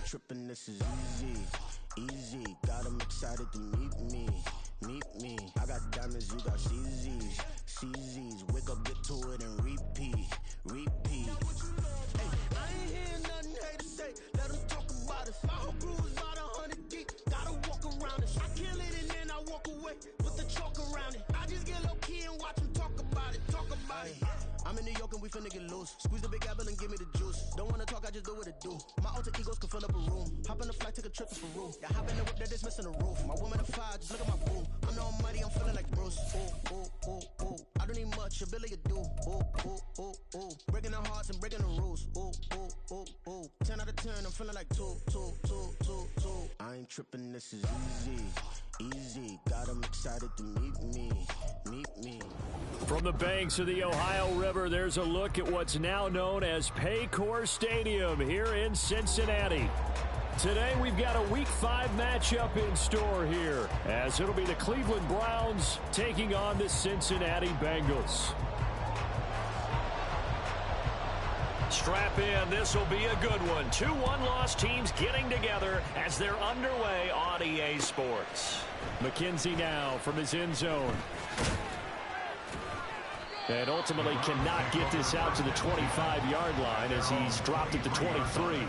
ain't tripping, this is easy, easy. Got 'em excited to meet me, meet me. I got diamonds, you got CZs, CZs. Wake up, get to it, and repeat, repeat. Hey, I ain't hearing nothing haters say. Let them talk about it. My whole crew is about 100 deep. Gotta walk around it. I kill it and then I walk away with the chalk around it. I just get low key and watch them talk about it, talk about it. I'm in New York and we finna get loose. Squeeze the big apple and give me the juice. Don't wanna talk, I just do what it do. My alter egos can fill up a room. Hop in the flight, take a trip to Peru. Yeah, hop in the whip that is missing the roof. My woman a fire, just look at my boo. I'm the almighty, I'm feeling like Bruce. Ooh, ooh, ooh, ooh. I don't need much, a Billy a do. Ooh, ooh, ooh, ooh. Breaking the hearts and breaking the rules. Ooh, ooh, ooh, ooh. 10 out of 10, I'm feeling like 2, 2, 2, 2, 2. I ain't tripping, this is easy, easy. Got 'em excited to meet me, meet me. From the banks of the Ohio River, there's a look at what's now known as Paycor Stadium here in Cincinnati. Today we've got a Week 5 matchup in store here, as it'll be the Cleveland Browns taking on the Cincinnati Bengals. Strap in, this will be a good one. 2 one-loss teams getting together as they're underway on EA Sports. McKenzie now from his end zone. And ultimately cannot get this out to the 25-yard line as he's dropped it to 23.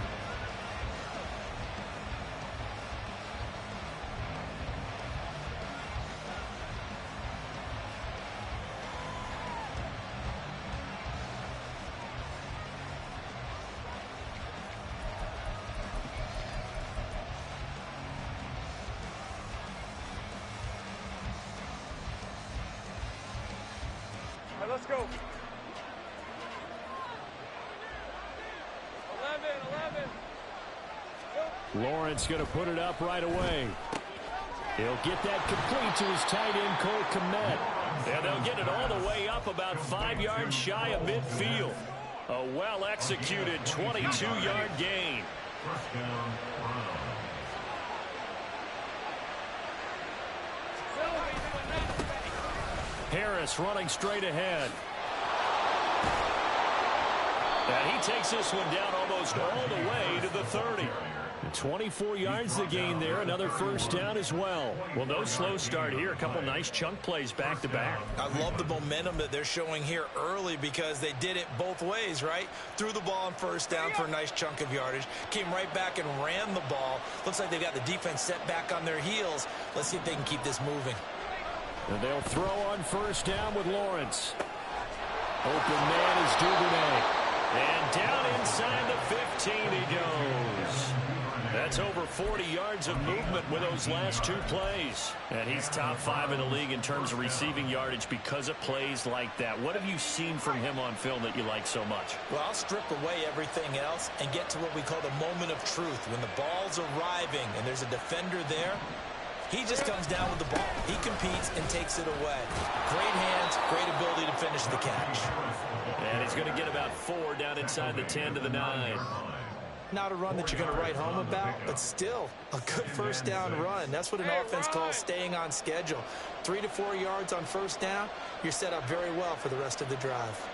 Let's go. 11. Lawrence going to put it up right away. He'll get that complete to his tight end, Cole Kmet. And they'll get it all the way up about 5 yards shy of midfield. A well-executed 22-yard gain. Harris running straight ahead. And he takes this one down almost all the way to the 30. 24 yards the gain there. Another first down as well. Well, no slow start here. A couple nice chunk plays back to back. I love the momentum that they're showing here early because they did it both ways, right? Threw the ball on first down for a nice chunk of yardage. Came right back and ran the ball. Looks like they've got the defense set back on their heels. Let's see if they can keep this moving. And they'll throw on first down with Lawrence. Open man is Duvernay. And down inside the 15 he goes. That's over 40 yards of movement with those last 2 plays. And he's top 5 in the league in terms of receiving yardage because of plays like that. What have you seen from him on film that you like so much? Well, I'll strip away everything else and get to what we call the moment of truth. When the ball's arriving and there's a defender there, he just comes down with the ball. He competes and takes it away. Great hands, great ability to finish the catch. And he's going to get about 4 down inside the 10 to the 9. Not a run that you're going to write home about, but still a good first down run. That's what an offense calls staying on schedule. 3 to 4 yards on first down, you're set up very well for the rest of the drive.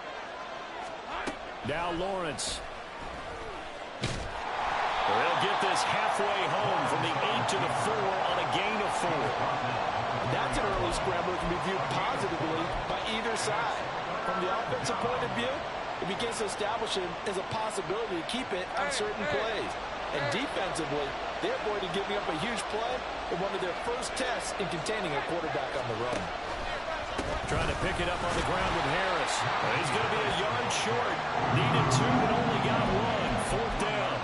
Now Lawrence. They'll get this halfway home from the 8 to the 4 on a gain of 4. That's an early scramble that can be viewed positively by either side. From the offensive point of view, it begins to establish it as a possibility to keep it on certain plays. And defensively, they avoided giving up a huge play in one of their first tests in containing a quarterback on the run. Trying to pick it up on the ground with Harris. He's going to be a yard short. Needed 2 and only got 1. 4th down.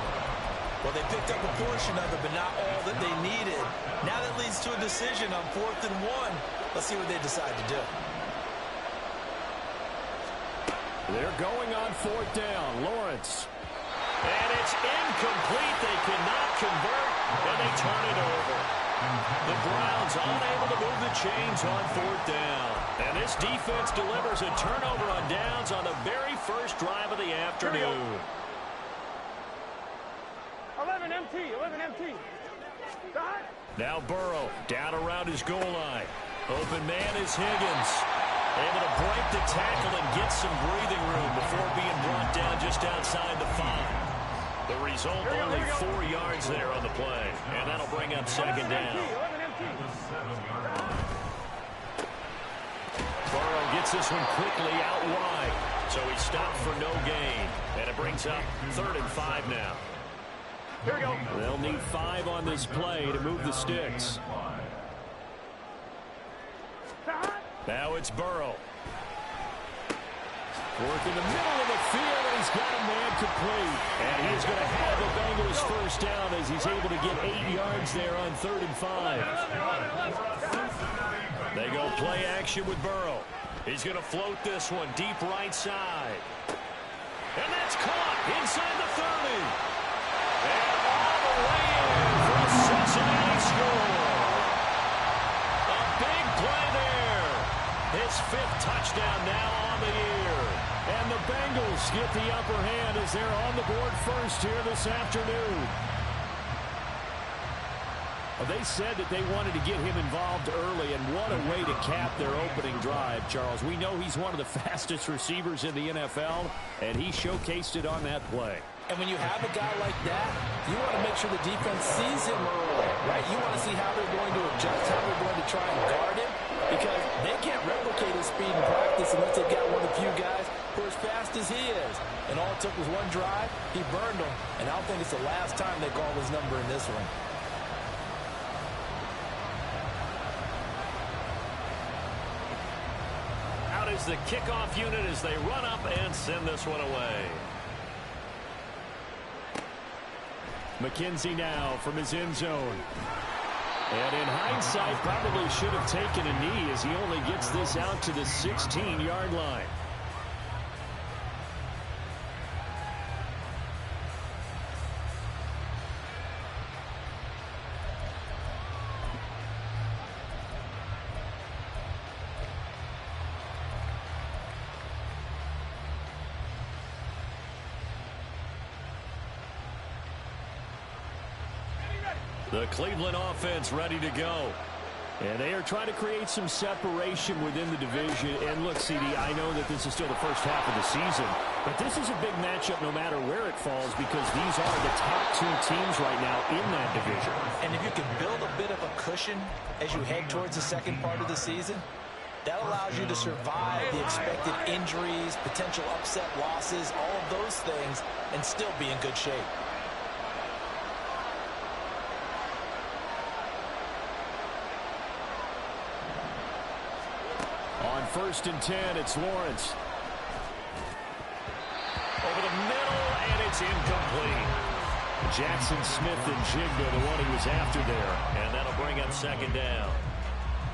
Well, they picked up a portion of it, but not all that they needed. Now that leads to a decision on 4th and 1. Let's see what they decide to do. They're going on 4th down. Lawrence. And it's incomplete. They cannot convert, and they turn it over. The Browns unable to move the chains on 4th down. And this defense delivers a turnover on downs on the very first drive of the afternoon. 11 MT. Now Burrow down around his goal line. Open man is Higgins. Able to break the tackle and get some breathing room before being brought down just outside the 5. The result, only 4 yards there on the play. And that'll bring up second down. Burrow gets this one quickly out wide. So he stopped for no gain. And it brings up 3rd and 5 now. Here we go. They'll need 5 on this play to move the sticks. Now it's Burrow. Work in the middle of the field, and he's got a man complete. And he's going to have the Bengals first down as he's able to get 8 yards there on 3rd and 5. They go play action with Burrow. He's going to float this one deep right side. And that's caught inside the 30. And all the way in for a Cincinnati score. A big play there. His 5th touchdown now on the year. And the Bengals get the upper hand as they're on the board first here this afternoon. Well, they said that they wanted to get him involved early, and what a way to cap their opening drive, Charles. We know he's one of the fastest receivers in the NFL, and he showcased it on that play. And when you have a guy like that, you want to make sure the defense sees him early, right? You want to see how they're going to adjust, how they're going to try and guard him, because they can't replicate his speed in practice unless they've got one of the few guys who are as fast as he is. And all it took was one drive. He burned them, and I don't think it's the last time they call his number in this one. Out is the kickoff unit as they run up and send this one away. McKenzie now from his end zone. And in hindsight, probably should have taken a knee as he only gets this out to the 16-yard line. The Cleveland offense ready to go. And they are trying to create some separation within the division. And look, CD, I know that this is still the first half of the season, but this is a big matchup no matter where it falls because these are the top 2 teams right now in that division. And if you can build a bit of a cushion as you head towards the second part of the season, that allows you to survive the expected injuries, potential upset losses, all of those things, and still be in good shape. On 1st and 10, it's Lawrence. Over the middle, and it's incomplete. Jackson Smith and Jigba, the one he was after there. And that'll bring up second down.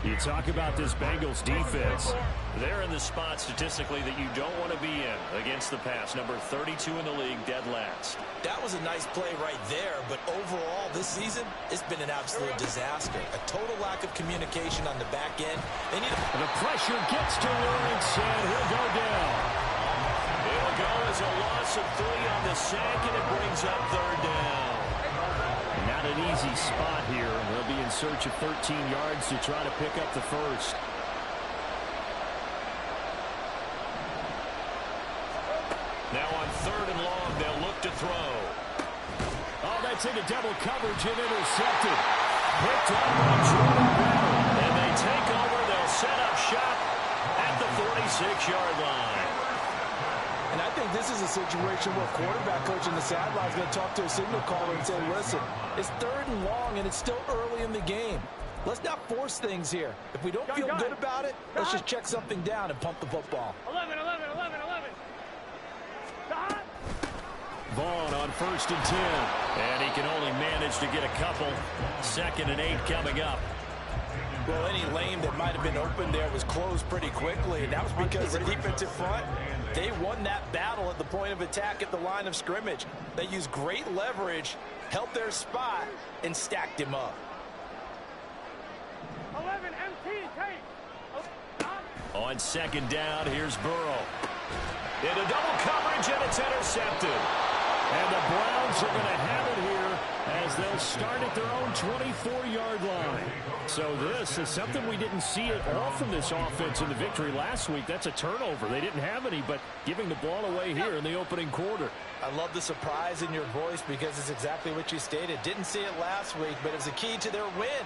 You talk about this Bengals defense. They're in the spot statistically that you don't want to be in against the pass. Number 32 in the league, dead last. That was a nice play right there, but overall this season, it's been an absolute disaster. A total lack of communication on the back end. The pressure gets to Lawrence, and he'll go down. It'll go as a loss of 3 on the sack, and it brings up 3rd down. Not an easy spot here. They'll be in search of 13 yards to try to pick up the first. Now on 3rd and long, they'll look to throw. Oh, that's into double coverage and intercepted. Picked up by Jordan Battle. And they take over. They'll set up shop at the 46-yard line. And I think this is a situation where quarterback coach in the sideline is going to talk to a signal caller and say, listen, it's 3rd and long, and it's still early in the game. Let's not force things here. If we don't feel good about it, let's just check something down and pump the football. 11. Vaughn on 1st and 10. And he can only manage to get a couple. 2nd and 8 coming up. Well, any lane that might have been open there was closed pretty quickly, and that was because the defensive front, they won that battle at the point of attack at the line of scrimmage. They used great leverage, held their spot, and stacked him up. 11 MT, take. On 2nd down, here's Burrow. Into double coverage, and it's intercepted. And the Browns are going to have it here as they'll start at their own 24-yard line. So this is something we didn't see at all from this offense in the victory last week. That's a turnover. They didn't have any, but giving the ball away here in the opening quarter. I love the surprise in your voice because it's exactly what you stated. Didn't see it last week, but it's a key to their win.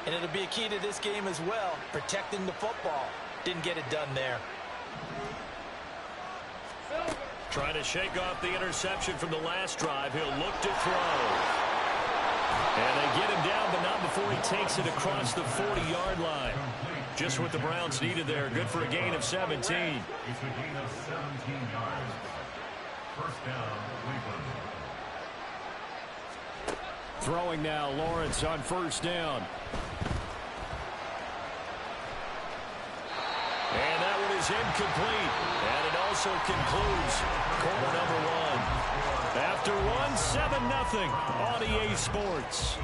And it'll be a key to this game as well, protecting the football. Didn't get it done there. Trying to shake off the interception from the last drive. He'll look to throw. And they get him down, but not before he takes it across the 40-yard line. Just what the Browns needed there. Good for a gain of 17. It's a gain of 17 yards. First down, Cleveland. Throwing now, Lawrence on first down. And that one is incomplete. And it also concludes quarter number one. After one, 7-0 on EA Sports.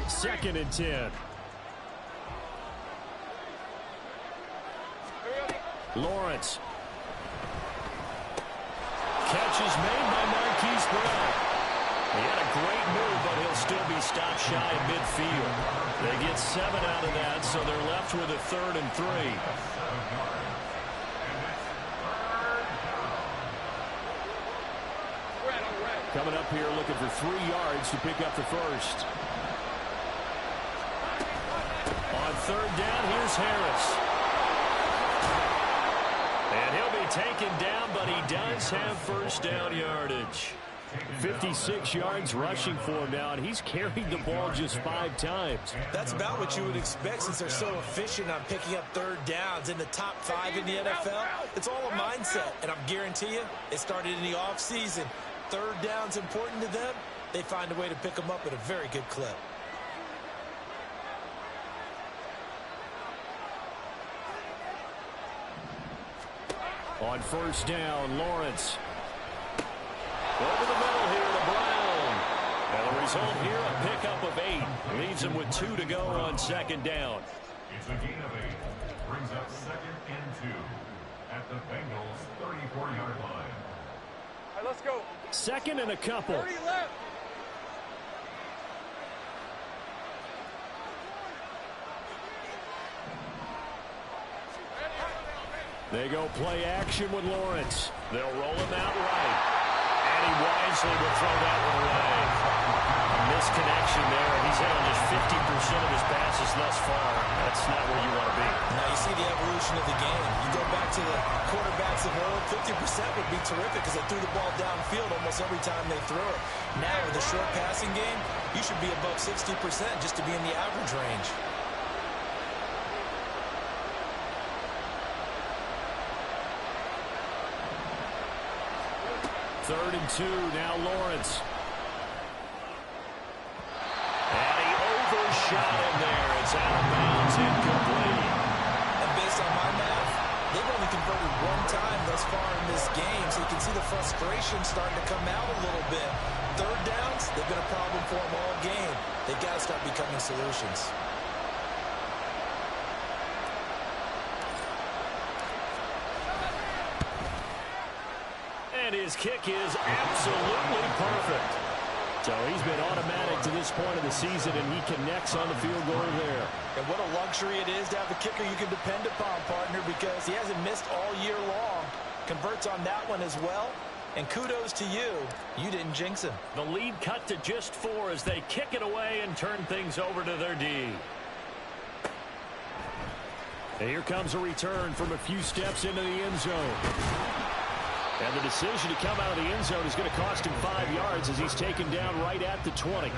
Second and 10. Lawrence. Catch is made by Marquise Brown. He had a great move, but he'll still be stopped shy of midfield. They get 7 out of that, so they're left with a 3rd and 3. Coming up here looking for 3 yards to pick up the first. On 3rd down, here's Harris. And he'll be taken down, but he does have first down yardage. 56 yards rushing for him now, and he's carried the ball just 5 times. That's about what you would expect since they're so efficient on picking up 3rd downs. In the top 5 in the NFL, it's all a mindset, and I guarantee you it started in the offseason. 3rd down's important to them. They find a way to pick them up at a very good clip. On first down, Lawrence. Over the middle here to Brown. And the result here, a pickup of 8. Leaves him with 2 to go on 2nd down. It's a gain of 8. Brings up 2nd and 2 at the Bengals' 34-yard line. All right, let's go. 2nd and a couple. 30 left. They go play action with Lawrence. They'll roll him out right. And he wisely will throw that one away. A misconnection there. He's hit on just 50% of his passes thus far. That's not where you want to be. Now you see the evolution of the game. You go back to the quarterbacks of old, 50% would be terrific because they threw the ball downfield almost every time they threw it. Now with the short passing game, you should be above 60% just to be in the average range. 3rd and 2, now Lawrence. And he overshot him there. It's out of bounds, incomplete. And based on my math, they've only converted 1 time thus far in this game, so you can see the frustration starting to come out a little bit. 3rd downs, they've been a problem for them all game. They've got to start becoming solutions. And his kick is absolutely perfect. So he's been automatic to this point of the season, and he connects on the field goal there. And what a luxury it is to have a kicker you can depend upon, partner, because he hasn't missed all year long. Converts on that one as well. And kudos to you. You didn't jinx him. The lead cut to just 4 as they kick it away and turn things over to their D. And here comes a return from a few steps into the end zone. And the decision to come out of the end zone is going to cost him 5 yards as he's taken down right at the 20.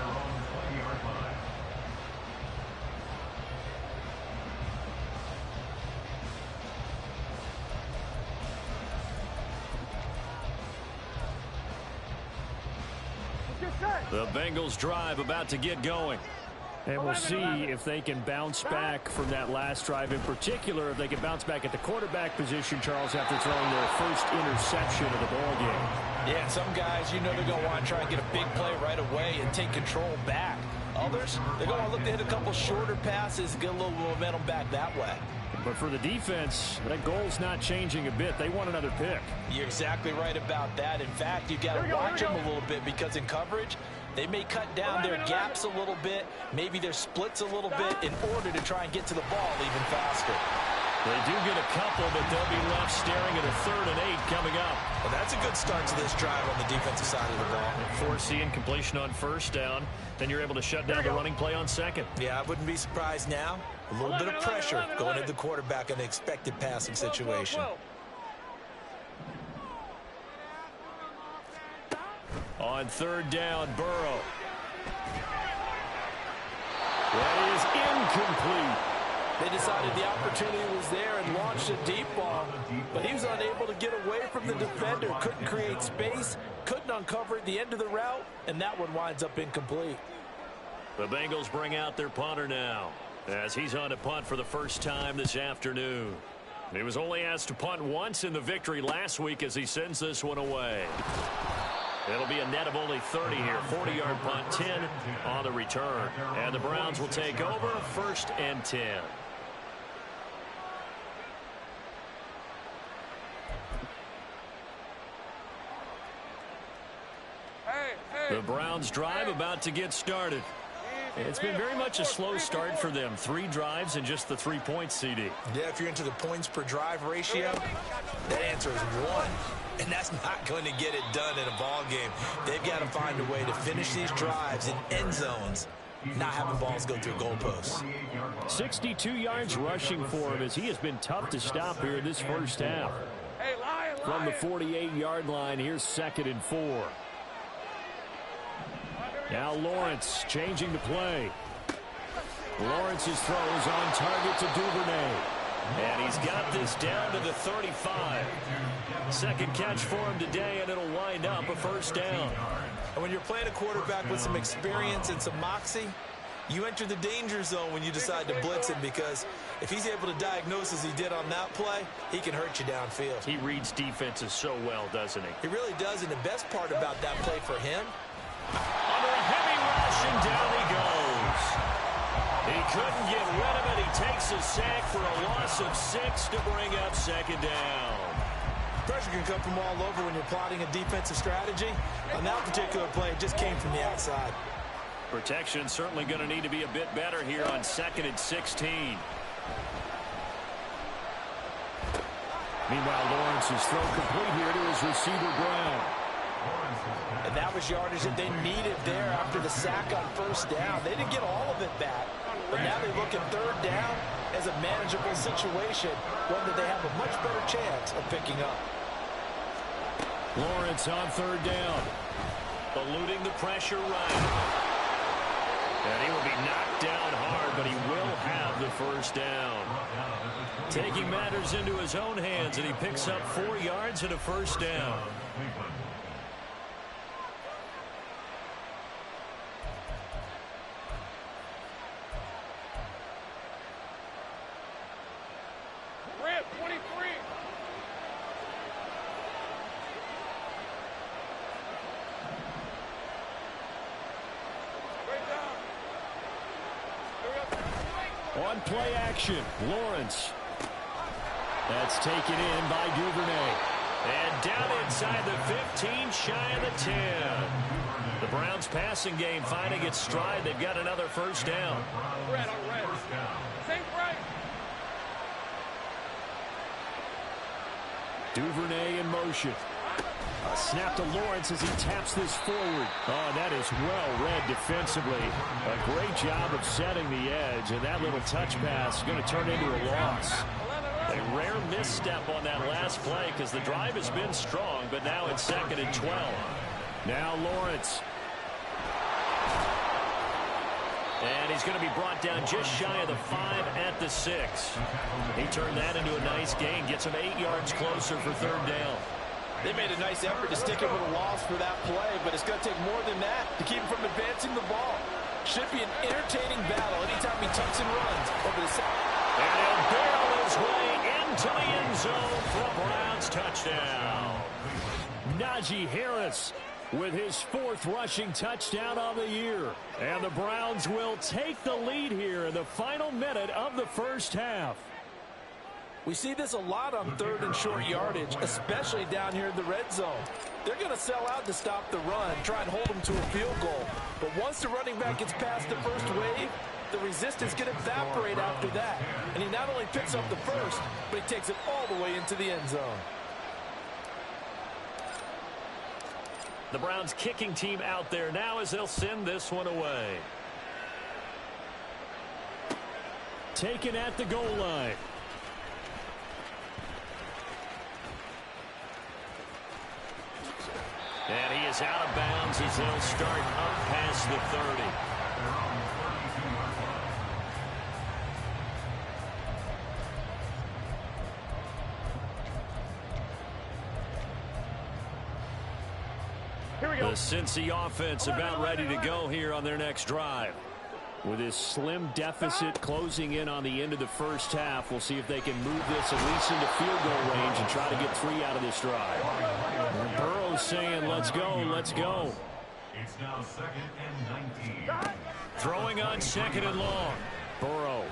The Bengals drive about to get going. And we'll see if they can bounce back from that last drive. In particular, if they can bounce back at the quarterback position, Charles, after throwing their first interception of the ballgame. Yeah, some guys, you know they're going to want to try and get a big play right away and take control back. Others, they're going to look to hit a couple shorter passes and get a little momentum back that way. But for the defense, that goal's not changing a bit. They want another pick. You're exactly right about that. In fact, you've got to watch them a little bit because in coverage, they may cut down their gaps a little bit, maybe their splits a little bit in order to try and get to the ball even faster. They do get a couple, but they'll be left staring at a 3rd and 8 coming up. Well, that's a good start to this drive on the defensive side of the ball. Foreseeing completion on 1st down, then you're able to shut down the running play on 2nd. Yeah, I wouldn't be surprised now. A little bit of pressure going at the quarterback in the expected passing situation. On 3rd down, Burrow. That is incomplete. They decided the opportunity was there and launched a deep ball, but he was unable to get away from the defender. Couldn't create space, couldn't uncover at the end of the route, and that one winds up incomplete. The Bengals bring out their punter now, as he's on to punt for the first time this afternoon. He was only asked to punt once in the victory last week as he sends this one away. It'll be a net of only 30 here. 40-yard punt, 10 on the return. And the Browns will take over 1st and 10. The Browns drive about to get started. It's been very much a slow start for them. 3 drives and just the 3 points, CD. Yeah, if you're into the points per drive ratio, that answer is 1. And that's not going to get it done in a ball game. They've got to find a way to finish these drives in end zones, not having balls go through goalposts. 62 yards rushing for him as he has been tough to stop here in this first half. From the 48-yard line, here's 2nd and 4. Now Lawrence changing the play. Lawrence's throw is on target to Duvernay. And he's got this down to the 35. 2nd catch for him today, and it'll wind up a 1st down. And when you're playing a quarterback with some experience and some moxie, you enter the danger zone when you decide to blitz him, because if he's able to diagnose as he did on that play, he can hurt you downfield. He reads defenses so well, doesn't he? He really does, and the best part about that play for him, under a heavy rush, and down he goes. He couldn't get rid of it. He takes a sack for a loss of 6 to bring up 2nd down. pressure can come from all over when you're plotting a defensive strategy. On that particular play, it just came from the outside. Protection certainly going to need to be a bit better here on 2nd and 16. Meanwhile, Lawrence's throw complete here to his receiver, Brown. And that was yardage that they needed there after the sack on 1st down. They didn't get all of it back, but now they look at 3rd down as a manageable situation, one that they have a much better chance of picking up. Lawrence on 3rd down, eluding the pressure right. And he will be knocked down hard, but he will have the 1st down. Taking matters into his own hands, and he picks up 4 yards and a 1st down. Red 23. On play action, Lawrence. That's taken in by Duvernay. And down inside the 15, shy of the 10. The Browns passing game finding its stride. They've got another 1st down. Red on red. Same right. Duvernay in motion. A snap to Lawrence as he taps this forward. Oh, that is well read defensively. A great job of setting the edge, and that little touch pass is going to turn into a loss. A rare misstep on that last play because the drive has been strong, but now it's 2nd and 12. Now Lawrence. And he's going to be brought down just shy of the 5 at the 6. He turned that into a nice gain, gets him 8 yards closer for 3rd down. They made a nice effort to stick him with a loss for that play, but it's going to take more than that to keep him from advancing the ball. Should be an entertaining battle anytime he tucks and runs over the side. And he'll barrel his way into the end zone for a Browns touchdown. Najee Harris with his 4th rushing touchdown of the year. And the Browns will take the lead here in the final minute of the first half. We see this a lot on 3rd and short yardage, especially down here in the red zone. They're going to sell out to stop the run, try and hold them to a field goal. But once the running back gets past the first wave, the resistance can evaporate after that. And he not only picks up the first, but he takes it all the way into the end zone. The Browns kicking team out there now as they'll send this one away. Taken at the goal line. And he is out of bounds as they'll start up past the 30. Here we go. The Cincy offense about ready to go here on their next drive. With this slim deficit closing in on the end of the first half, we'll see if they can move this at least into field goal range and try to get 3 out of this drive. And Burrow's saying, let's go, let's go. It's now 2nd and 19. Throwing on 2nd and long. Burrow.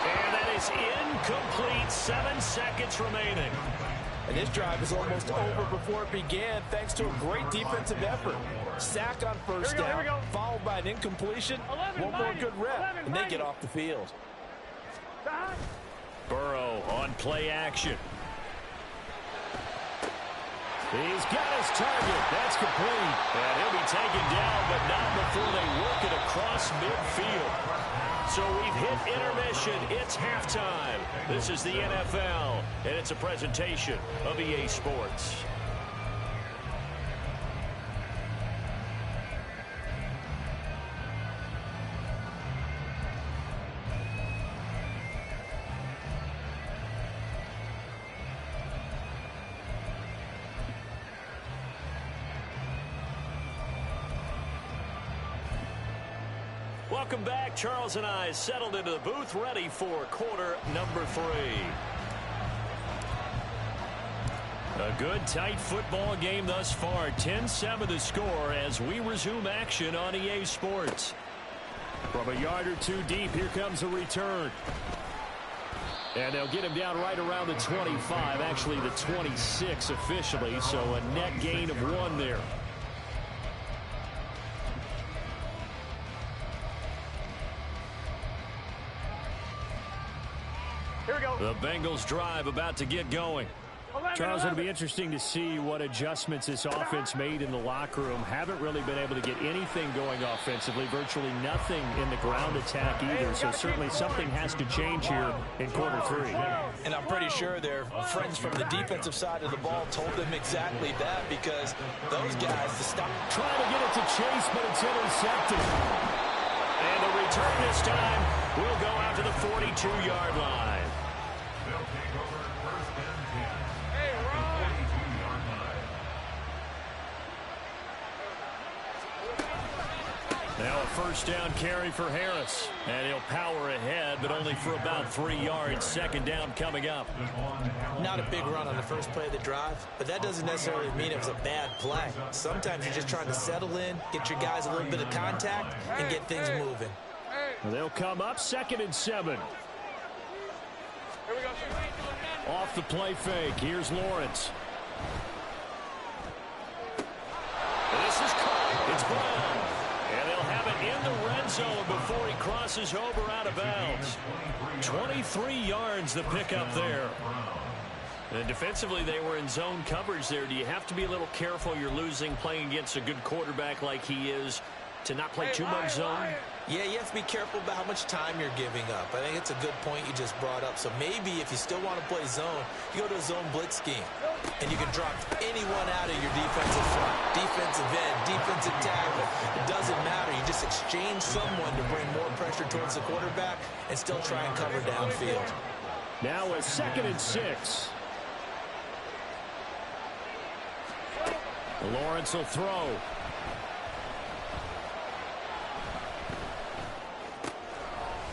And that is incomplete. 7 seconds remaining. And this drive is almost over before it began thanks to a great defensive effort. Sack on first down, followed by an incompletion, one more good rep, and they get off the field. Burrow on play action. He's got his target. That's complete. And he'll be taken down, but not before they work it across midfield. So we've hit intermission. It's halftime. This is the NFL, and it's a presentation of EA Sports. Welcome back. Charles and I settled into the booth, ready for quarter number 3. A good, tight football game thus far. 10-7 the score as we resume action on EA Sports. From a yard or 2 deep, here comes a return. And they'll get him down right around the 25, actually the 26 officially, so a net gain of 1 there. The Bengals drive about to get going. Charles, it'll be interesting to see what adjustments this offense made in the locker room. Haven't really been able to get anything going offensively, virtually nothing in the ground attack either. So certainly something has to change here in quarter 3. And I'm pretty sure their friends from the defensive side of the ball told them exactly that, because those guys to stop trying to get it to Chase, but it's intercepted. And the return this time will go out to the 42-yard line. They'll take over 1st and 10. Hey, Ron. 42-yard line. Now a first down carry for Harris. And he'll power ahead, but only for about 3 yards. 2nd down coming up. Not a big run on the first play of the drive, but that doesn't necessarily mean it was a bad play. Sometimes you're just trying to settle in, get your guys a little bit of contact, and get things moving. They'll come up 2nd and 7. Here we go. Off the play fake. Here's Lawrence. This is caught. It's Brown. And they'll have it in the red zone before he crosses over out of bounds. 23 yards the pickup there. And defensively, they were in zone coverage there. Do you have to be a little careful? You're losing playing against a good quarterback like he is to not play too much zone? Yeah, you have to be careful about how much time you're giving up. I think it's a good point you just brought up. So maybe if you still want to play zone, you go to a zone blitz scheme. And you can drop anyone out of your defensive front, defensive end, defensive tackle. It doesn't matter. You just exchange someone to bring more pressure towards the quarterback and still try and cover downfield. Now a 2nd and 6. Lawrence will throw.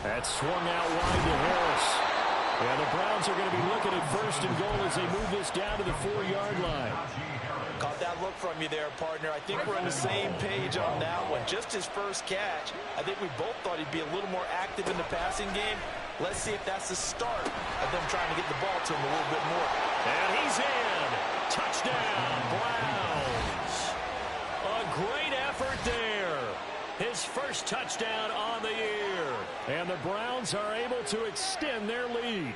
That swung out wide to Harris. Yeah, the Browns are going to be looking at first and goal as they move this down to the 4-yard line. Caught that look from you there, partner. I think we're on the same page on that one. Just his first catch, I think we both thought he'd be a little more active in the passing game. Let's see if that's the start of them trying to get the ball to him a little bit more. And he's in. Touchdown, Browns. A great effort there. His first touchdown on the year. And the Browns are able to extend their lead.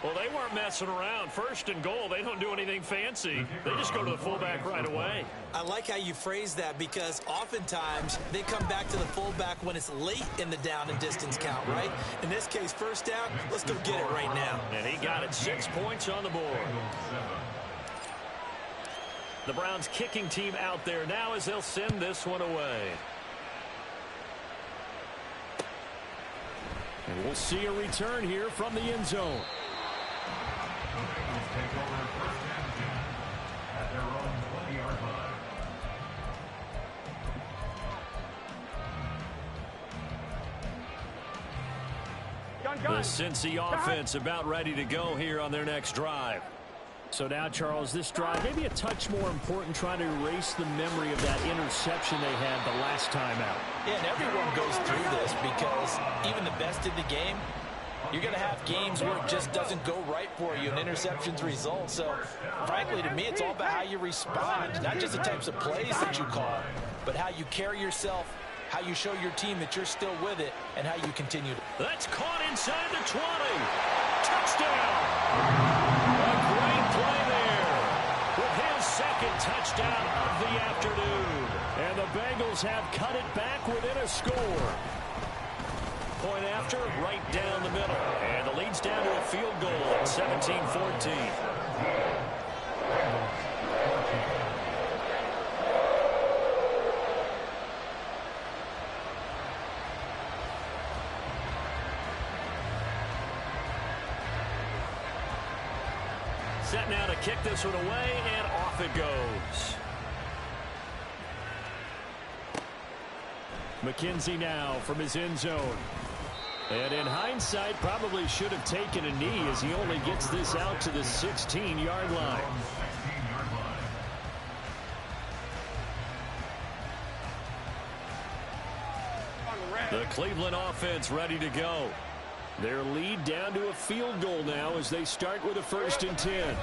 Well, they weren't messing around. First and goal, they don't do anything fancy. They just go to the fullback right away. I like how you phrase that because oftentimes they come back to the fullback when it's late in the down and distance count, right? In this case, first down, let's go get it right now. And he got it 6 points on the board. The Browns kicking team out there now as they'll send this one away. And we'll see a return here from the end zone. The Bengals take over first and 10 at their own 20-yard line. The Cincy offense about ready to go here on their next drive. So now, Charles, this drive maybe a touch more important, trying to erase the memory of that interception they had the last time out. Yeah, and everyone goes through this because even the best in the game, you're going to have games where it just doesn't go right for you and interceptions result. So, frankly, to me, it's all about how you respond, not just the types of plays that you call, but how you carry yourself, how you show your team that you're still with it, and how you continue. That's caught inside the 20. Touchdown. A great play there with his second touchdown of the afternoon. And the Bengals have cut it back within a score. Point after, right down the middle. And the lead's down to a field goal at 17-14. Set now to kick this one away, and off it goes. McKenzie now from his end zone. And in hindsight, probably should have taken a knee as he only gets this out to the 16-yard line. The Cleveland offense ready to go. Their lead down to a field goal now as they start with a 1st and 10.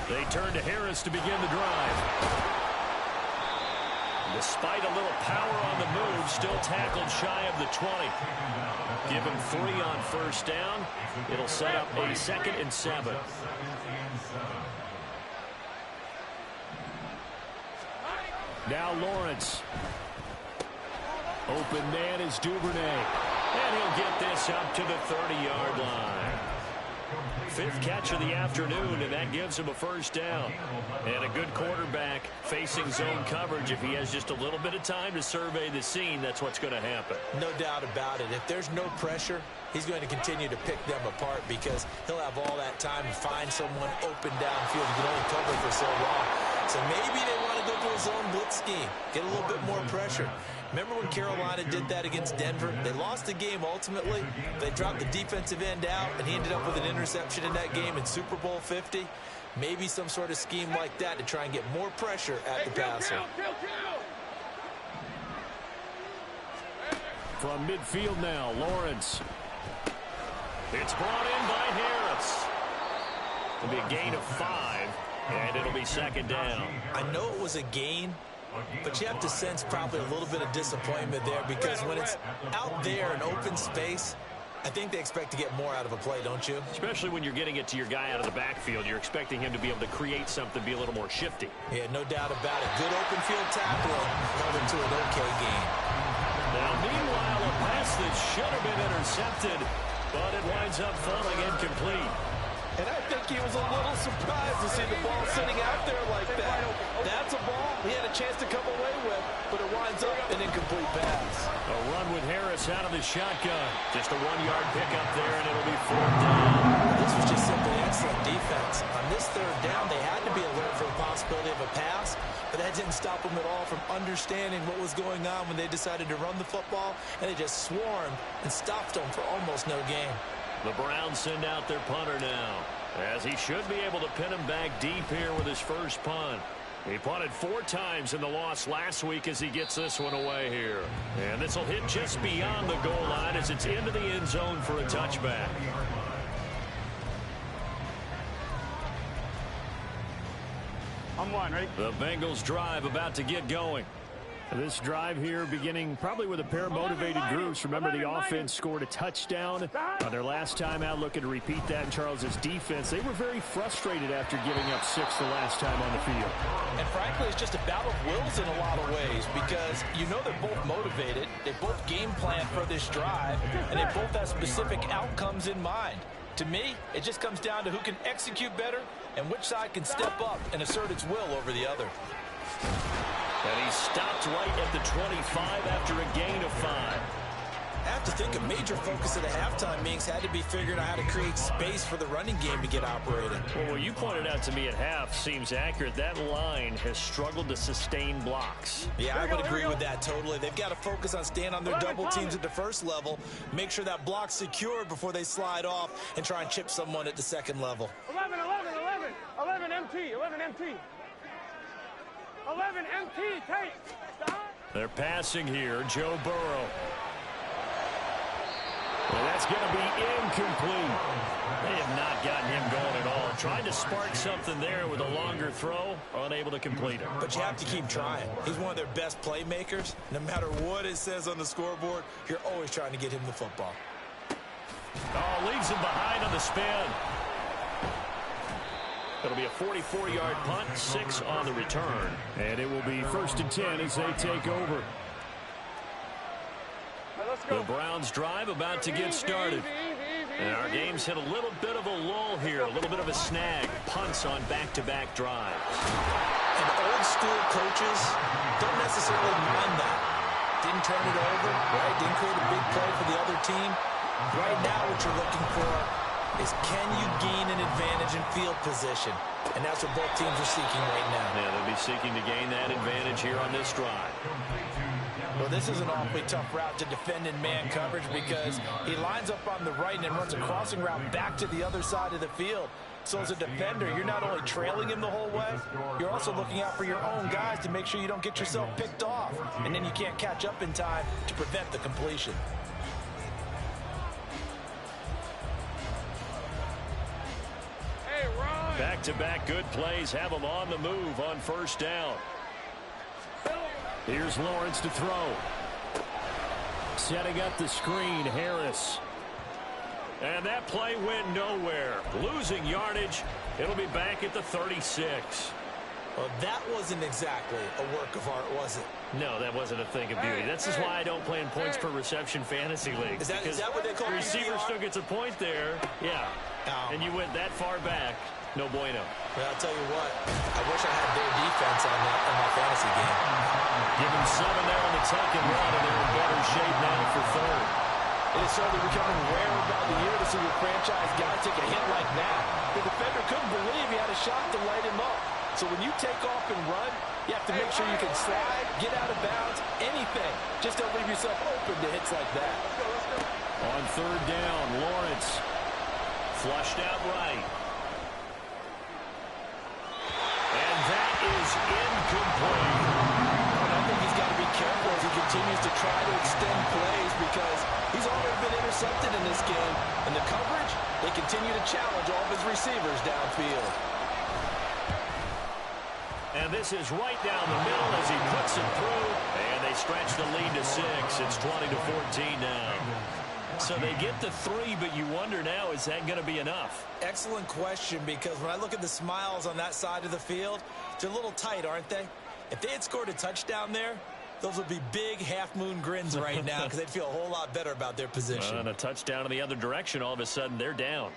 They turn to Harris to begin the drive. Despite a little power on the move, still tackled shy of the 20. Give him 3 on first down. It'll set up a 2nd and 7. Now Lawrence. Open man is Duvernay. And he'll get this up to the 30-yard line. 5th catch of the afternoon, and that gives him a first down. And a good quarterback facing zone coverage. If he has just a little bit of time to survey the scene, that's what's going to happen. No doubt about it. If there's no pressure, he's going to continue to pick them apart because he'll have all that time to find someone open downfield. You can only cover for so long. So maybe they want to go to a zone blitz scheme, get a little bit more pressure. Remember when Carolina did that against Denver? They lost the game ultimately. They dropped the defensive end out, and he ended up with an interception in that game in Super Bowl 50. Maybe some sort of scheme like that to try and get more pressure at the passer. From midfield now, Lawrence. It's brought in by Harris. It'll be a gain of 5, and it'll be 2nd down. I know it was a gain, but you have to sense probably a little bit of disappointment there because when it's out there in open space, I think they expect to get more out of a play, don't you? Especially when you're getting it to your guy out of the backfield. You're expecting him to be able to create something, be a little more shifty. Yeah, no doubt about it. Good open field tackling held him to an okay gain. Now, meanwhile, a pass that should have been intercepted, but it winds up falling incomplete. And I think he was a little surprised to see the ball sitting out there like that. That's a ball he had a chance to come away with, but it winds up an incomplete pass. A run with Harris out of the shotgun. Just a 1-yard pickup there, and it'll be 4th down. This was just simply excellent defense. On this 3rd down, they had to be alert for the possibility of a pass, But that didn't stop them at all from understanding what was going on when they decided to run the football, and they just swarmed and stopped them for almost no gain. The Browns send out their punter now, as he should be able to pin him back deep here with his first punt. He punted 4 times in the loss last week as he gets this one away here. And this will hit just beyond the goal line as it's into the end zone for a touchback. I'm one, ready? The Bengals drive about to get going. This drive here beginning probably with a pair of motivated groups. Remember, the offense scored a touchdown on their last time out, looking to repeat that in Charles's defense. They were very frustrated after giving up 6 the last time on the field. And frankly, it's just a battle of wills in a lot of ways because you know they're both motivated. They both game plan for this drive, and they both have specific outcomes in mind. To me, it just comes down to who can execute better and which side can step up and assert its will over the other. And he stopped right at the 25 after a gain of 5. I have to think a major focus of the halftime meetings had to be figuring out how to create space for the running game to get operating. Well, what you pointed out to me at half seems accurate. That line has struggled to sustain blocks. Yeah, I would agree with that totally. They've got to focus on staying on their double teams at the first level, make sure that block's secured before they slide off and try and chip someone at the second level. 11 MT, 11 MT. 11 MT, tight. Stop. They're passing here, Joe Burrow. Well, that's going to be incomplete. They have not gotten him going at all. Tried to spark something there with a longer throw, unable to complete it. But you have to keep trying. He's one of their best playmakers. No matter what it says on the scoreboard, you're always trying to get him the football. Oh, leaves him behind on the spin. It'll be a 44-yard punt, 6 on the return. And it will be 1st and 10 as they take over. The Browns drive about to get started. And our game's hit a little bit of a lull here, a little bit of a snag. Punts on back-to-back drives. And old-school coaches don't necessarily mind that. Didn't turn it over, right? Didn't create a big play for the other team. Right now what you're looking for is can you gain an advantage in field position? And that's what both teams are seeking right now. Yeah, they'll be seeking to gain that advantage here on this drive. Well, this is an awfully tough route to defend in man coverage because he lines up on the right and then runs a crossing route back to the other side of the field. So as a defender, you're not only trailing him the whole way, you're also looking out for your own guys to make sure you don't get yourself picked off. And then you can't catch up in time to prevent the completion. Hey, Ron. Back-to-back good plays have them on the move on 1st down. Here's Lawrence to throw. Setting up the screen, Harris. And that play went nowhere. Losing yardage. It'll be back at the 36. Well, that wasn't exactly a work of art, was it? No, that wasn't a thing of beauty. This is why I don't play in points per reception fantasy leagues. Is that what they call the receiver PPR? still gets a point there. Yeah. Oh. And you went that far back. No bueno. Well, I'll tell you what. I wish I had their defense on my fantasy game. Give them 7 there on the tuck and run, and they're in better shape now for 3rd. It is certainly becoming rare about the year to see your franchise guy take a hit like that. The defender couldn't believe he had a shot to light him up. So when you take off and run, you have to make sure you can slide, get out of bounds, anything. Just don't leave yourself open to hits like that. On 3rd down, Lawrence flushed out right. And that is incomplete. And I think he's got to be careful as he continues to try to extend plays because he's already been intercepted in this game. And the coverage, they continue to challenge all of his receivers downfield. And this is right down the middle as he puts it through. And they stretch the lead to 6. It's 20-14 now. So they get the 3, but you wonder now, is that going to be enough? Excellent question, because when I look at the smiles on that side of the field, they're a little tight, aren't they? If they had scored a touchdown there, those would be big half-moon grins right now because they'd feel a whole lot better about their position. And a touchdown in the other direction, all of a sudden, they're down.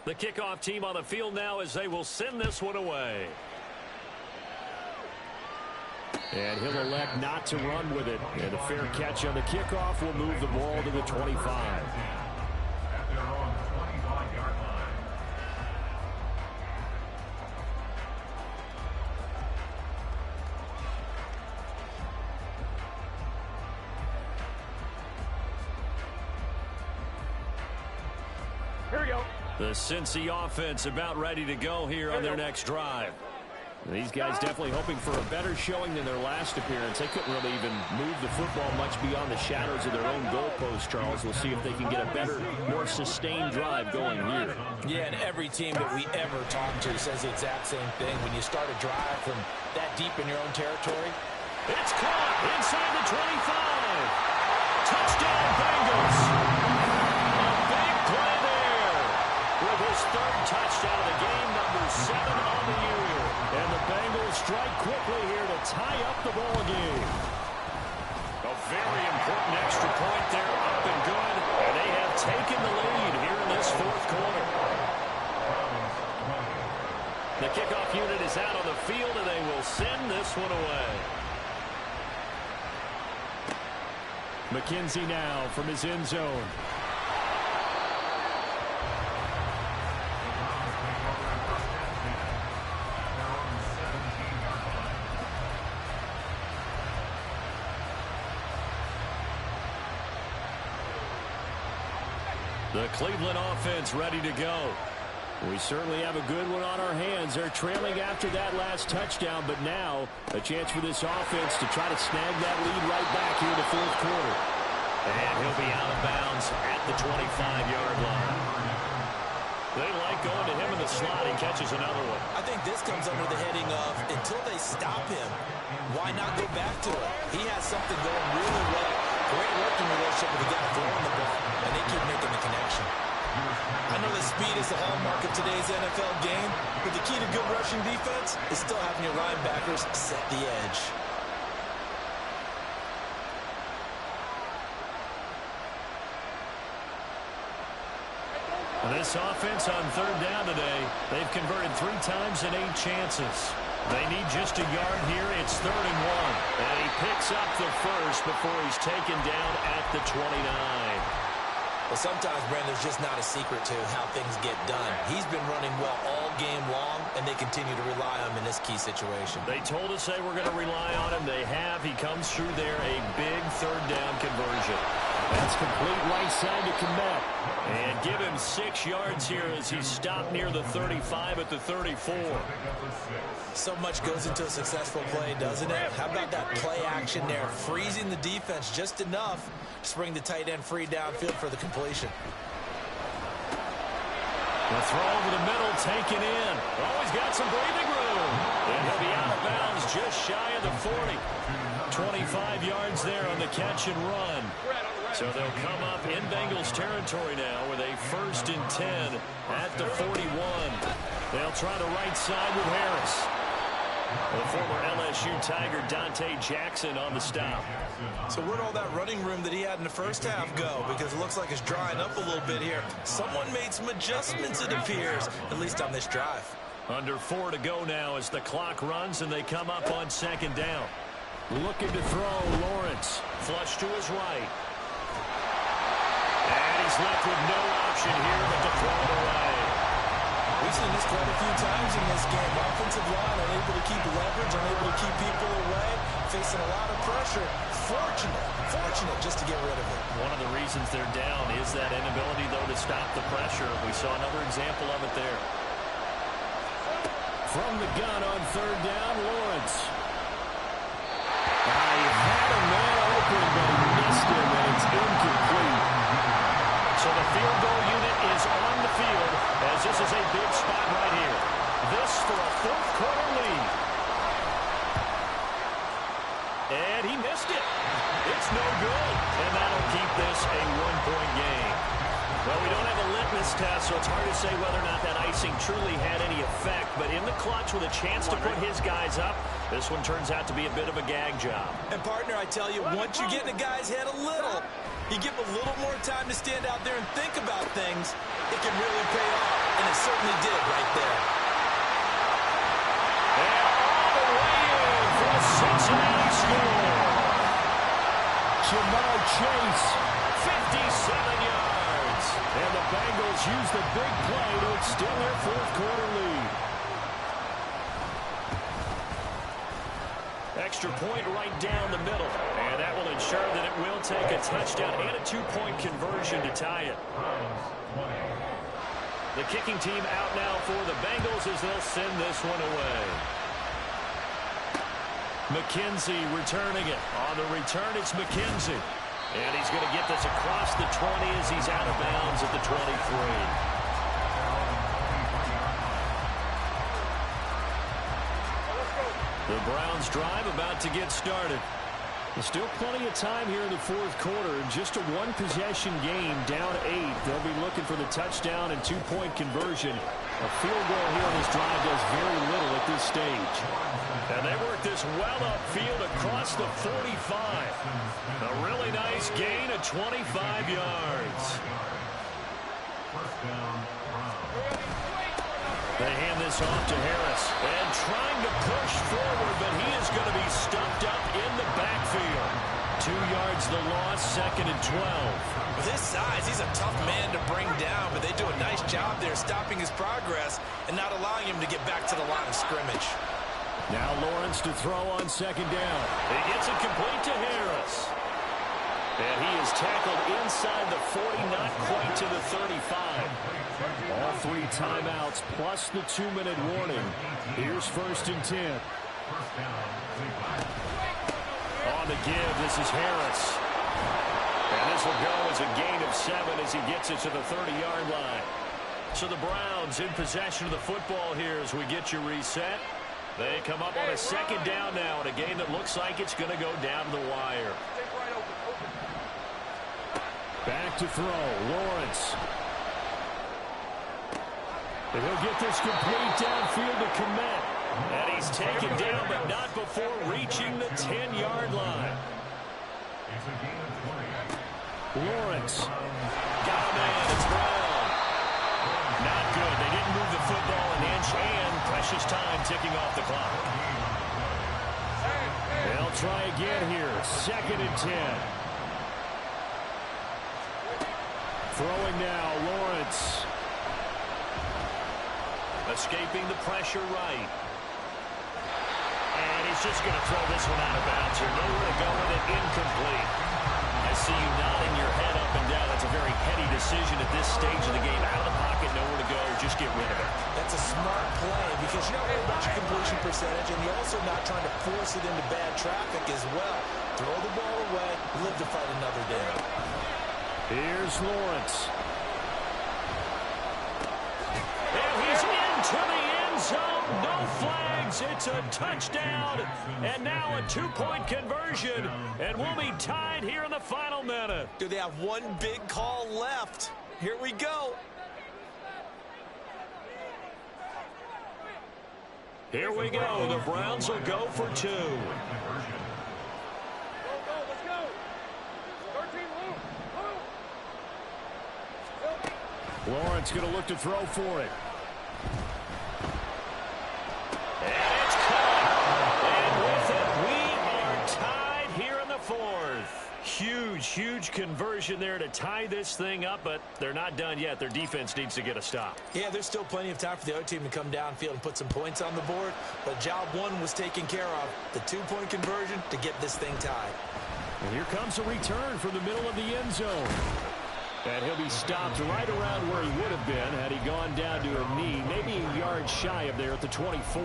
The kickoff team on the field now as they will send this one away. And he'll elect not to run with it. And a fair catch on the kickoff will move the ball to the 25. At their own 25-yard line. The Cincy offense about ready to go here on their next drive. These guys definitely hoping for a better showing than their last appearance. They couldn't really even move the football much beyond the shadows of their own goalpost, Charles. We'll see if they can get a better, more sustained drive going here. Yeah, and every team that we ever talk to says the exact same thing. When you start a drive from that deep in your own territory, it's caught inside the 25. Touchdown, Bengals. A big play there with his third touchdown of the game, number 7 on the year. And the Bengals strike quickly here to tie up the ball game. A very important extra point there, up and good. And they have taken the lead here in this fourth quarter. The kickoff unit is out on the field, and they will send this one away. McKenzie now from his end zone. The Cleveland offense ready to go. We certainly have a good one on our hands. They're trailing after that last touchdown, but now a chance for this offense to try to snag that lead right back here in the fourth quarter. And he'll be out of bounds at the 25-yard line. They like going to him in the slot. He catches another one. I think this comes under the heading of, until they stop him, why not go back to it? He has something going really well. Great working relationship with the guy throwing the ball, and they keep making the connection. I know that speed is the hallmark of today's NFL game, but the key to good rushing defense is still having your linebackers set the edge. This offense on third down today, they've converted 3 times in 8 chances. They need just a yard here. It's 3rd and 1. And he picks up the first before he's taken down at the 29. Well, sometimes, Brandon, there's just not a secret to how things get done. He's been running well all game long, and they continue to rely on him in this key situation. They told us they were going to rely on him. They have. He comes through there, a big 3rd down conversion. That's complete right side to Kmet. And give him 6 yards here as he's stopped near the 35 at the 34. So much goes into a successful play, doesn't it? How about that play action there, freezing the defense just enough to bring the tight end free downfield for the completion. The throw over the middle, taken in. Oh, he's got some breathing room. And he'll be out of bounds just shy of the 40. 25 yards there on the catch and run. So they'll come up in Bengals territory now with a 1st and 10 at the 41. They'll try the right side with Harris. The former LSU Tiger Dante Jackson on the stop. So where'd all that running room that he had in the first half go? Because it looks like it's drying up a little bit here. Someone made some adjustments, it appears, at least on this drive. Under 4 to go now as the clock runs and they come up on 2nd down. Looking to throw, Lawrence. Flush to his right. And he's left with no option here but to throw it away. We've seen this quite a few times in this game. Offensive line unable to keep leverage, unable to keep people away, facing a lot of pressure. Fortunate just to get rid of it. One of the reasons they're down is that inability, though, to stop the pressure. We saw another example of it there. From the gun on 3rd down, Lawrence. He had a man open, but he missed him, and it's incomplete. So the field goal unit is on the field as this is a big spot right here. This for a 4th quarter lead. And he missed it. It's no good. And that'll keep this a 1-point game. Well, we don't have a litmus test, so it's hard to say whether or not that icing truly had any effect. But in the clutch with a chance to put his guys up, this one turns out to be a bit of a gag job. And, partner, I tell you, once you get in a guy's head a little, you give him a little more time to stand out there and think about things, it can really pay off. And it certainly did right there. And all the way in for a Cincinnati score. Jamar Chase. 57 yards. And the Bengals use the big play to extend their 4th quarter lead. Extra point right down the middle. And that will ensure that it will take a touchdown and a 2-point conversion to tie it. The kicking team out now for the Bengals as they'll send this one away. McKenzie returning it. On the return, it's McKenzie. And he's going to get this across the 20 as he's out of bounds at the 23. The Browns drive about to get started. There's still plenty of time here in the fourth quarter. Just a one-possession game, down 8. They'll be looking for the touchdown and two-point conversion. A field goal here on this drive does very little at this stage. And they work this well upfield across the 45. A really nice gain of 25 yards. They hand this off to Harris. And trying to push forward, but he is going to be stuffed up in the backfield. 2 yards the loss, 2nd and 12. With his size, he's a tough man to bring down, but they do a nice job there stopping his progress and not allowing him to get back to the line of scrimmage. Now Lawrence to throw on 2nd down. He gets it complete to Harris. And he is tackled inside the 40, not quite to the 35. All 3 timeouts plus the 2-minute warning. Here's 1st and 10. On the give, this is Harris. And this will go as a gain of 7 as he gets it to the 30-yard line. So the Browns in possession of the football here as we get you reset. They come up on a 2nd down now in a game that looks like it's going to go down to the wire. Back to throw, Lawrence. And he'll get this complete downfield to Komet. And he's taken down, but not before reaching the 10-yard line. Lawrence. Got him in. It's Brown. Not good. They didn't move the football an inch, and precious time ticking off the clock. They'll try again here. 2nd and 10. Throwing now, Lawrence. Escaping the pressure right. And he's just going to throw this one out of bounds here. Nowhere to go with it. Incomplete. I see you nodding your head up and down. That's a very heady decision at this stage of the game. Out of the pocket, nowhere to go. Just get rid of it. That's a smart play because you're not worried about your completion percentage, and you're also not trying to force it into bad traffic as well. Throw the ball away, live to fight another down. Here's Lawrence. And he's into the end zone. No flags. It's a touchdown. And now a 2-point conversion. And we'll be tied here in the final minute. Do they have one big call left? Here we go. Here we go. The Browns will go for 2. Lawrence going to look to throw for it. And it's caught. And with it, we are tied here in the 4th. Huge conversion there to tie this thing up, but they're not done yet. Their defense needs to get a stop. Yeah, there's still plenty of time for the other team to come downfield and put some points on the board, but job 1 was taken care of. The 2-point conversion to get this thing tied. And here comes a return from the middle of the end zone. And he'll be stopped right around where he would have been had he gone down to a knee, maybe a yard shy of there at the 24.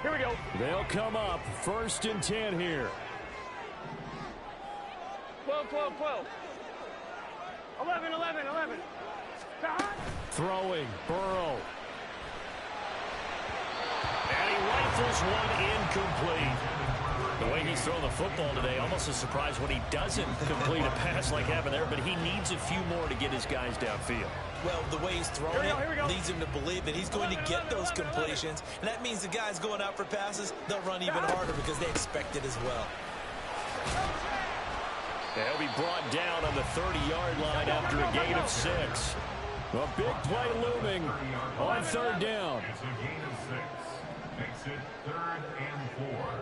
Here we go. They'll come up 1st and 10 here. 12, 12, 12. 11, 11, 11. Throwing, Burrow. And he rifles one incomplete. The way he's throwing the football today, almost a surprise when he doesn't complete a pass like happened there, but he needs a few more to get his guys downfield. Well, the way he's throwing it leads him to believe that he's going to get those completions, and that means the guys going out for passes, they'll run even harder because they expect it as well. He'll be brought down on the 30-yard line after a gain of 6. A big play looming on 3rd down. It's a gain of 6. Makes it 3rd and 4.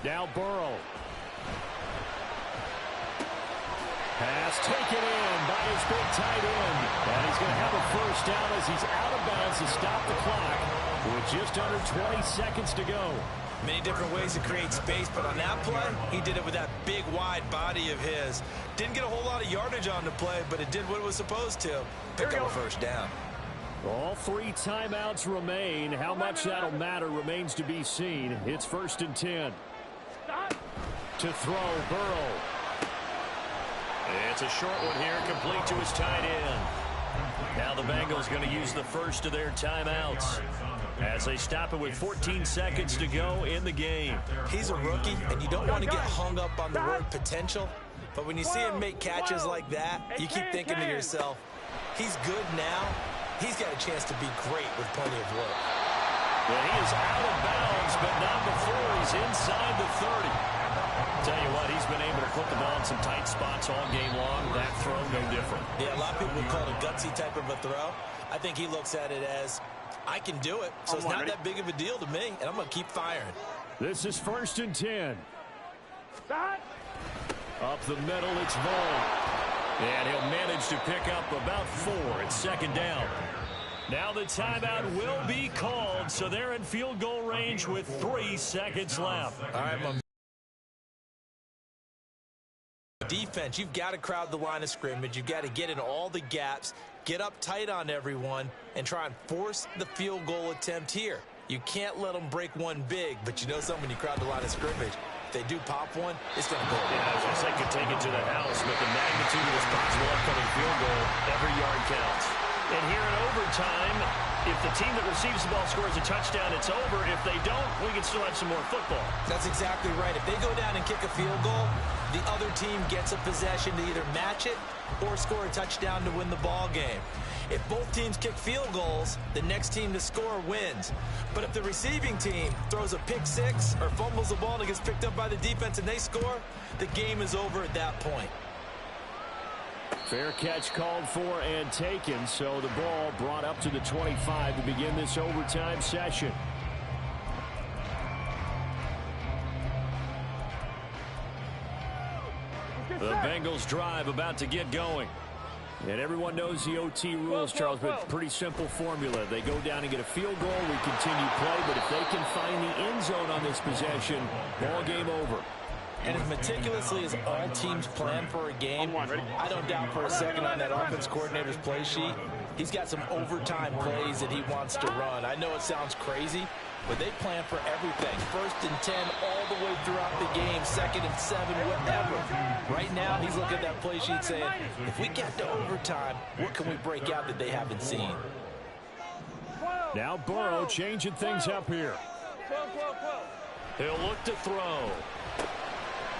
Now Burrow. Pass taken in by his big tight end. And he's going to have a first down as he's out of bounds to stop the clock with just under 20 seconds to go. Many different ways to create space, but on that play, he did it with that big, wide body of his. Didn't get a whole lot of yardage on the play, but it did what it was supposed to. Pick up a first down. All 3 timeouts remain. How much that'll matter remains to be seen. It's 1st and 10. To throw, Burrow. It's a short one here, complete to his tight end. Now the Bengals going to use the first of their timeouts as they stop it with 14 seconds to go in the game. He's a rookie, and you don't want to get hung up on the word potential, but when you see him make catches like that, you keep thinking to yourself, he's good now. He's got a chance to be great with plenty of work. Well, he is out of bounds, but not before he's inside the 30. Tell you what, he's been able to put the ball in some tight spots all game long. That throw, no different. Yeah, a lot of people would call it a gutsy type of a throw. I think he looks at it as, I can do it, so it's not that big of a deal to me, and I'm going to keep firing. This is 1st and 10. Up the middle, it's Vaughn. And he'll manage to pick up about 4. It's 2nd down. Now the timeout will be called, so they're in field goal range with 3 seconds left. All right, my defense, you've got to crowd the line of scrimmage. You've got to get in all the gaps, get up tight on everyone, and try and force the field goal attempt here. You can't let them break one big, but you know something, when you crowd the line of scrimmage, if they do pop one, it's going to go. Yeah, I was going to say, could take it to the house, but the magnitude of this possible upcoming field goal, every yard counts. And here in overtime, if the team that receives the ball scores a touchdown, it's over. If they don't, we can still have some more football. That's exactly right. If they go down and kick a field goal, the other team gets a possession to either match it or score a touchdown to win the ball game. If both teams kick field goals, the next team to score wins. But if the receiving team throws a pick six or fumbles the ball and it gets picked up by the defense and they score, the game is over at that point. Fair catch called for and taken, so the ball brought up to the 25 to begin this overtime session. The Bengals drive about to get going. And everyone knows the OT rules, Charles, but pretty simple formula. They go down and get a field goal, we continue play, but if they can find the end zone on this possession, ball game over. And as meticulously as all teams plan for a game, I don't doubt for a second on that offense coordinator's play sheet, he's got some overtime plays that he wants to run. I know it sounds crazy, but they plan for everything. 1st and 10 all the way throughout the game, 2nd and 7, whatever. Right now, he's looking at that play sheet saying, if we get to overtime, what can we break out that they haven't seen? Now Burrow changing things up here. He'll look to throw.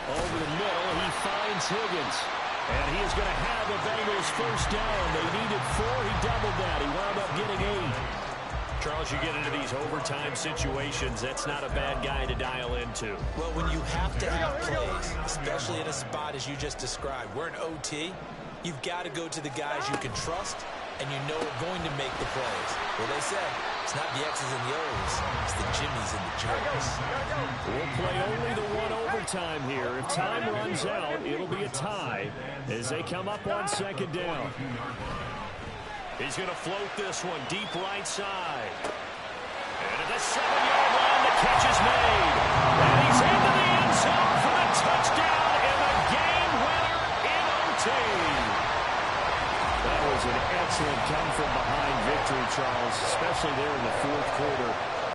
Over the middle, he finds Higgins. And he is going to have the Bengals first down. They needed 4. He doubled that. He wound up getting 8. Charles, you get into these overtime situations, that's not a bad guy to dial into. Well, when you have to have plays, especially in a spot as you just described, we're in OT, you've got to go to the guys you can trust and you know are going to make the plays. Well, they say, it's not the X's and the O's, it's the Jimmies and the Joes. We'll play only the one overtime here. If time runs out, it'll be a tie as they come up on 2nd down. He's going to float this one deep right side. And at the 7-yard